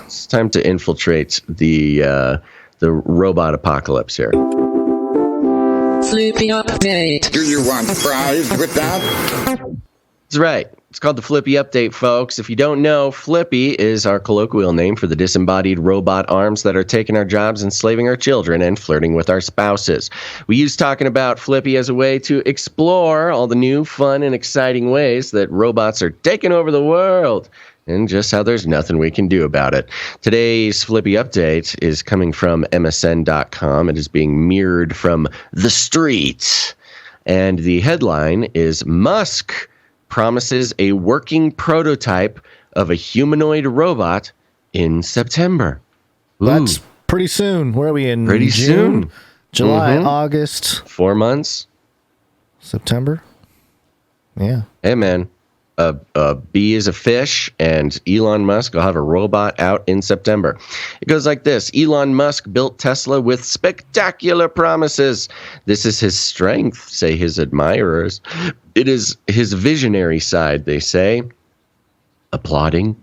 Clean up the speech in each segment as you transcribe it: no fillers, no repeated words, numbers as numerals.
It's time to infiltrate the robot apocalypse here. Flippy update. Do you want fries with that? That's right. It's called the Flippy Update, folks. If you don't know, Flippy is our colloquial name for the disembodied robot arms that are taking our jobs, enslaving our children, and flirting with our spouses. We use talking about Flippy as a way to explore all the new, fun, and exciting ways that robots are taking over the world, and just how there's nothing we can do about it. Today's Flippy Update is coming from MSN.com. It is being mirrored from The Street. And the headline is Musk promises a working prototype of a humanoid robot in September. Ooh. That's pretty soon. Where are we in? Pretty June? soon. July, August. 4 months. September? Yeah. Hey, man. B is a fish, and Elon Musk will have a robot out in September. It goes like this. Elon Musk built Tesla with spectacular promises. This is his strength, say his admirers. It is his visionary side, they say, applauding.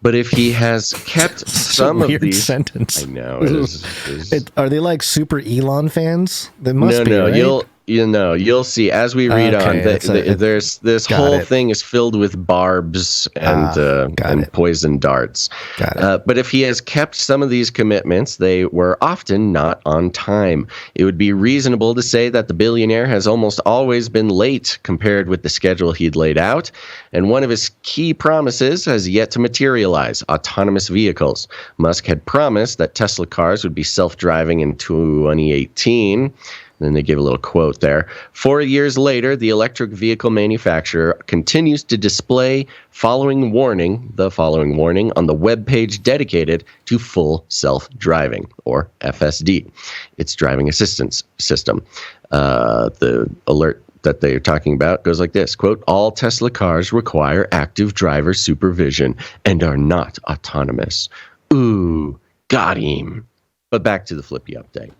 But if he has kept some of these... sentence. I know. It is. Are they like super Elon fans? They must be, right? You'll see as we read on. There's this whole thing is filled with barbs and poison darts. But if he has kept some of these commitments, they were often not on time. It would be reasonable to say that the billionaire has almost always been late compared with the schedule he'd laid out. And one of his key promises has yet to materialize: autonomous vehicles. Musk had promised that Tesla cars would be self-driving in 2018. Then they give a little quote there. 4 years later, the electric vehicle manufacturer continues to display the following warning on the webpage dedicated to full self-driving, or FSD, its driving assistance system. The alert that they're talking about goes like this, quote, all Tesla cars require active driver supervision and are not autonomous. Ooh, got him. But back to the Flippy Update.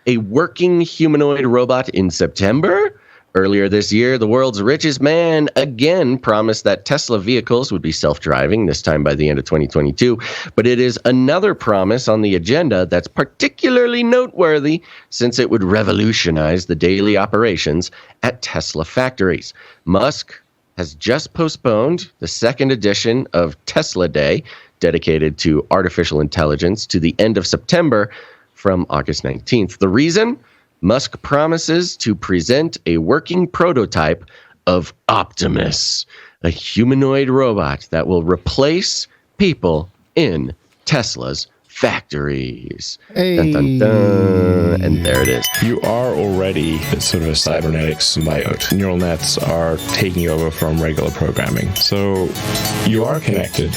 A working humanoid robot in September? Earlier this year, the world's richest man again promised that Tesla vehicles would be self-driving, this time by the end of 2022. But it is another promise on the agenda that's particularly noteworthy, since it would revolutionize the daily operations at Tesla factories. Musk has just postponed the second edition of Tesla Day, dedicated to artificial intelligence, to the end of September, from August 19th. The reason? Musk promises to present a working prototype of Optimus, a humanoid robot that will replace people in Tesla's factories. Hey. Dun, dun, dun. And there it is. You are already sort of a cybernetic symbiote. Neural nets are taking over from regular programming. So you are connected.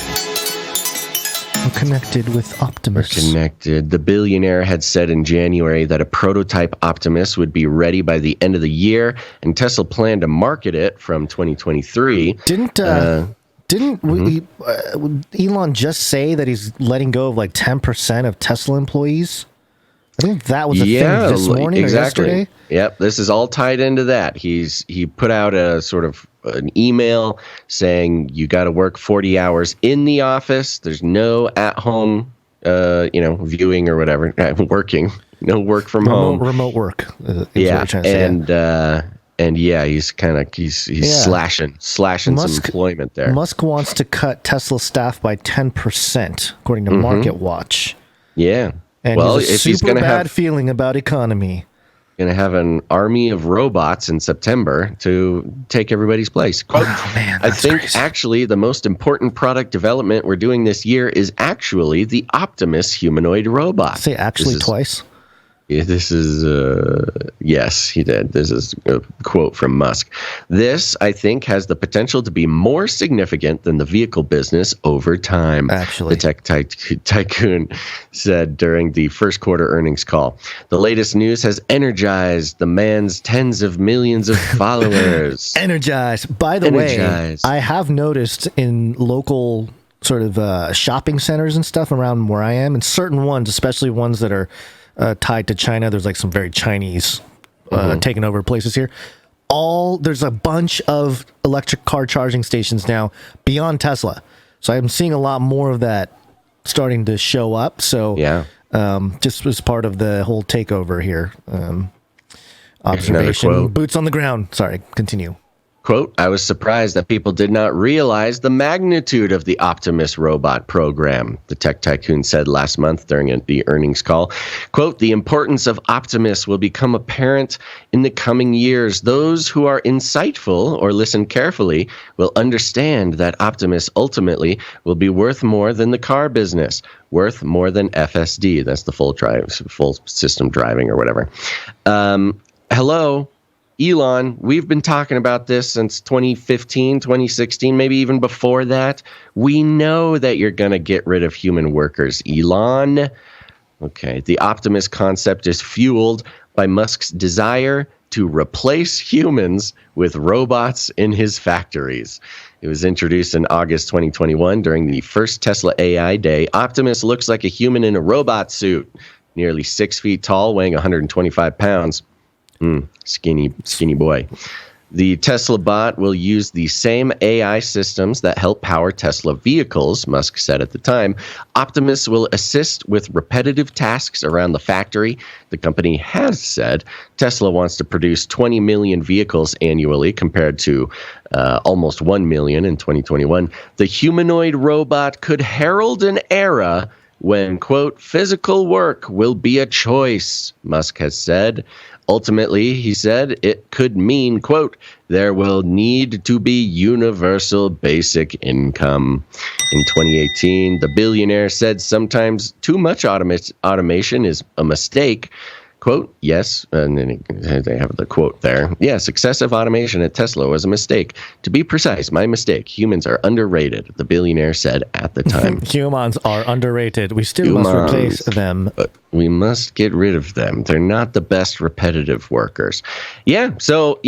Connected with Optimus. Connected. The billionaire had said in January that a prototype Optimus would be ready by the end of the year, and Tesla planned to market it from 2023. Didn't Elon just say that he's letting go of like 10% of Tesla employees? I think that was a thing this morning or yesterday. Yep, this is all tied into that. He put out a sort of an email saying you got to work 40 hours in the office. There's no at-home, viewing or whatever, working. No work from home. Remote work. Yeah, he's slashing some employment there. Musk wants to cut Tesla staff by 10%, according to Market Watch. Yeah. And he's a bad feeling about economy. Going to have an army of robots in September to take everybody's place. Quote, wow, man, I think crazy. Actually the most important product development we're doing this year is actually the Optimus humanoid robot. Say actually twice. Yeah, this is, yes, he did. This is a quote from Musk. This, I think, has the potential to be more significant than the vehicle business over time, actually, the tech tycoon said during the first quarter earnings call. The latest news has energized the man's tens of millions of followers. Energized. By the way, I have noticed in local sort of shopping centers and stuff around where I am, and certain ones, especially ones that are tied to China. There's like some very Chinese taking over places here. There's a bunch of electric car charging stations now beyond Tesla. So I'm seeing a lot more of that starting to show up. So yeah, just was part of the whole takeover here. Observation, boots on the ground. Sorry, continue. Quote, I was surprised that people did not realize the magnitude of the Optimus robot program, the tech tycoon said last month during the earnings call. Quote, the importance of Optimus will become apparent in the coming years. Those who are insightful or listen carefully will understand that Optimus ultimately will be worth more than the car business, worth more than FSD. That's the full system driving or whatever. Hello. Elon, we've been talking about this since 2015, 2016, maybe even before that. We know that you're going to get rid of human workers, Elon. Okay, the Optimus concept is fueled by Musk's desire to replace humans with robots in his factories. It was introduced in August 2021 during the first Tesla AI Day. Optimus looks like a human in a robot suit, nearly 6 feet tall, weighing 125 pounds. Skinny boy. The Tesla bot will use the same AI systems that help power Tesla vehicles, Musk said at the time. Optimus will assist with repetitive tasks around the factory. The company has said Tesla wants to produce 20 million vehicles annually compared to almost 1 million in 2021. The humanoid robot could herald an era when, quote, physical work will be a choice, Musk has said. Ultimately, he said, it could mean, quote, there will need to be universal basic income. In 2018, the billionaire said sometimes too much automation is a mistake. Quote, yes, and then they have the quote there. Yes, excessive automation at Tesla was a mistake. To be precise, my mistake. Humans are underrated, the billionaire said at the time. Humans are underrated. We still must replace them. But we must get rid of them. They're not the best repetitive workers. Yeah, so,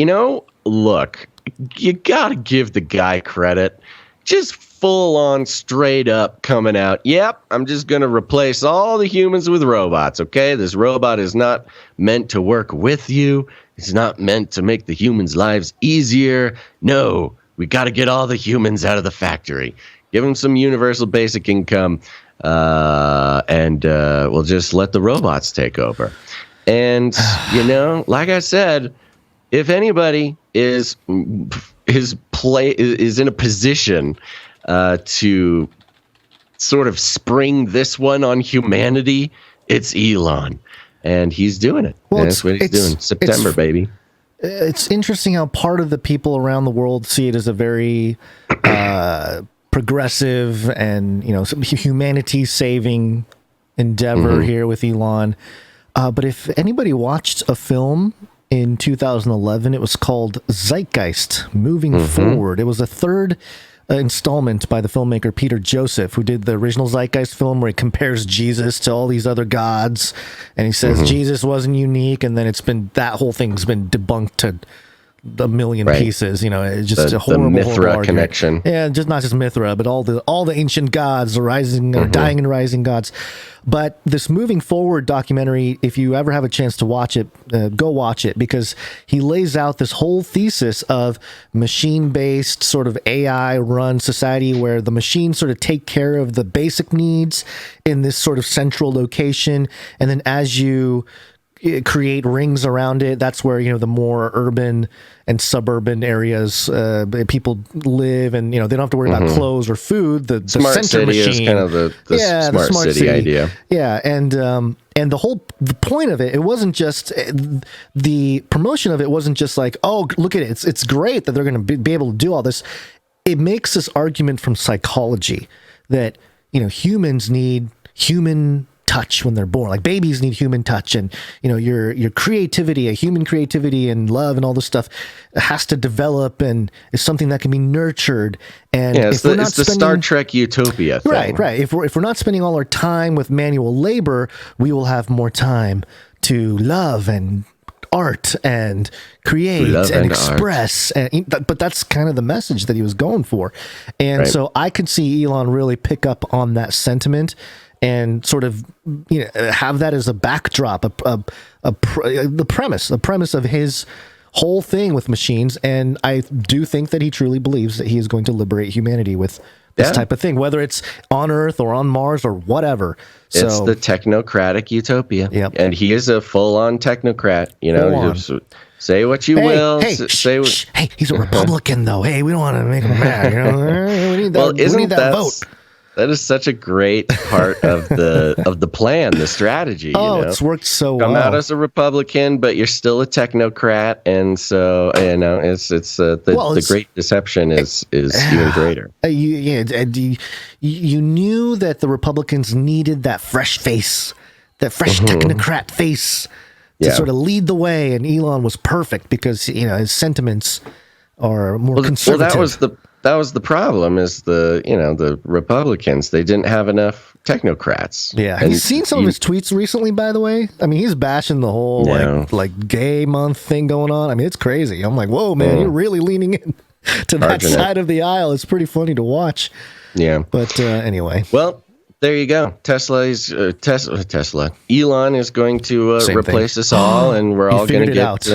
look, you got to give the guy credit. Just full on, straight up coming out. Yep, I'm just going to replace all the humans with robots, okay? This robot is not meant to work with you. It's not meant to make the humans' lives easier. No, we got to get all the humans out of the factory. Give them some universal basic income, and we'll just let the robots take over. And, like I said, if anybody is in a position to sort of spring this one on humanity, it's Elon. And he's doing it. Well, that's what he's doing. September, baby. It's interesting how part of the people around the world see it as a very progressive and, humanity-saving endeavor here with Elon. But if anybody watched a film in 2011, it was called Zeitgeist, Moving Forward. It was the third installment by the filmmaker Peter Joseph, who did the original Zeitgeist film where he compares Jesus to all these other gods, and he says Jesus wasn't unique, and then that whole thing's been debunked to a million pieces. It's just a horrible Mithra connection. Yeah, just not just Mithra, but all the ancient gods, the rising or dying and rising gods. But this Moving Forward documentary, if you ever have a chance to watch it, go watch it, because he lays out this whole thesis of machine-based sort of AI-run society where the machines sort of take care of the basic needs in this sort of central location, and then as you create rings around it, that's where the more urban and suburban areas people live, and they don't have to worry about clothes or food. The smart center city machine is kind of the smart city idea. Yeah, and the point of it wasn't just the promotion of it wasn't just like, oh, look at it, it's great that they're going to be able to do all this. It makes this argument from psychology that humans need human touch when they're born. Like babies need human touch, and your creativity, human creativity and love and all this stuff has to develop and is something that can be nurtured. And it's the Star Trek utopia thing. Right. If we're not spending all our time with manual labor, we will have more time to love and art and create and express. But that's kind of the message that he was going for. And so I could see Elon really pick up on that sentiment and sort of have that as a backdrop, the premise of his whole thing with machines. And I do think that he truly believes that he is going to liberate humanity with this type of thing, whether it's on Earth or on Mars or whatever. It's the technocratic utopia. Yep. And he is a full-on technocrat. You know, say what you will. Hey, he's a Republican, though. Hey, we don't want to make him mad. You know? We need that vote. That is such a great part of the plan, the strategy. Oh, it's worked so well. Come out as a Republican, but you're still a technocrat, and so the great deception is even greater. You knew that the Republicans needed that fresh face, that fresh technocrat face to sort of lead the way, and Elon was perfect because his sentiments are more conservative. Well, that was the problem. Is the Republicans, they didn't have enough technocrats. Yeah, have you seen some of his tweets recently? By the way, I mean, he's bashing the whole like gay month thing going on. I mean, it's crazy. I'm like, whoa, man, you're really leaning in to that side of the aisle. It's pretty funny to watch. Yeah, but anyway, well. There you go. Tesla. Elon is going to replace us all, and we're all going to get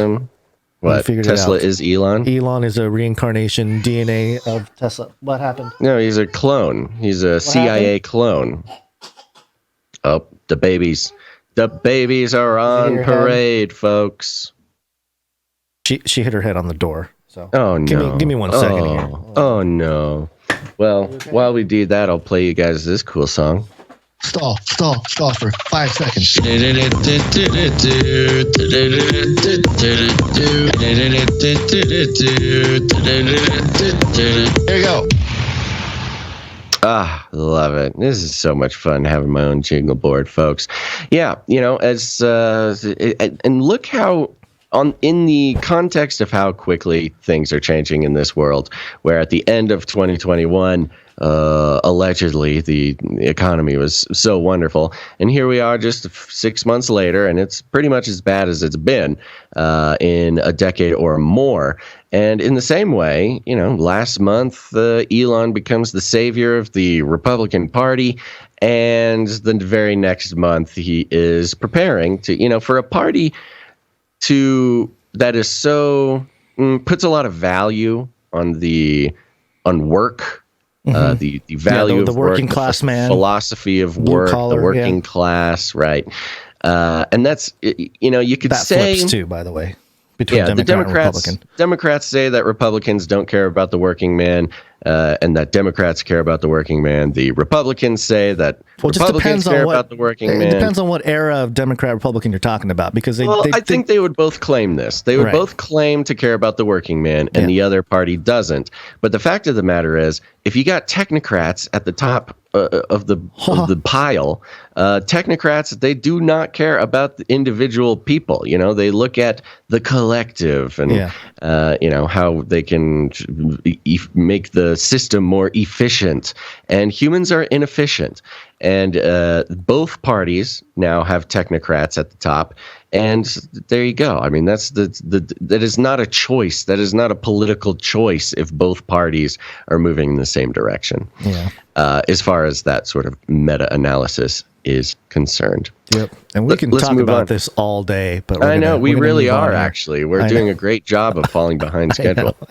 what? Tesla is Elon? Elon is a reincarnation DNA of Tesla. What happened? No, he's a clone. He's a CIA clone. Oh, the babies. The babies are on parade, folks. She hit her head on the door. So oh no. Give me 1 second here. Oh no. Well, while we do that, I'll play you guys this cool song. Stall for 5 seconds. There you go. Ah, love it. This is so much fun having my own jingle board, folks. Yeah, and look how in the context of how quickly things are changing in this world, where at the end of 2021, allegedly the economy was so wonderful, and here we are just 6 months later, and it's pretty much as bad as it's been in a decade or more. And in the same way, last month Elon becomes the savior of the Republican Party, and the very next month he is preparing to, for a party that is so puts a lot of value on work, the value of the working class man, philosophy of work, the working class, right? And that's you could that say flips too, by the way. Between the Democrats say that Republicans don't care about the working man, and that Democrats care about the working man. The Republicans say that Republicans care about the working man. It depends on what era of Democrat Republican you're talking about, because I think they would both claim this. They would both claim to care about the working man, and the other party doesn't. But the fact of the matter is, if you got technocrats at the top of the pile, technocrats, they do not care about the individual people. They look at the collective and how they can make the system more efficient. And humans are inefficient. And both parties now have technocrats at the top. And there you go. I mean, that is not a choice. That is not a political choice if both parties are moving in the same direction. Yeah. As far as that sort of meta-analysis is concerned. Yep. And we can talk about this all day. But I know we really are. Actually, we're doing a great job of falling behind schedule.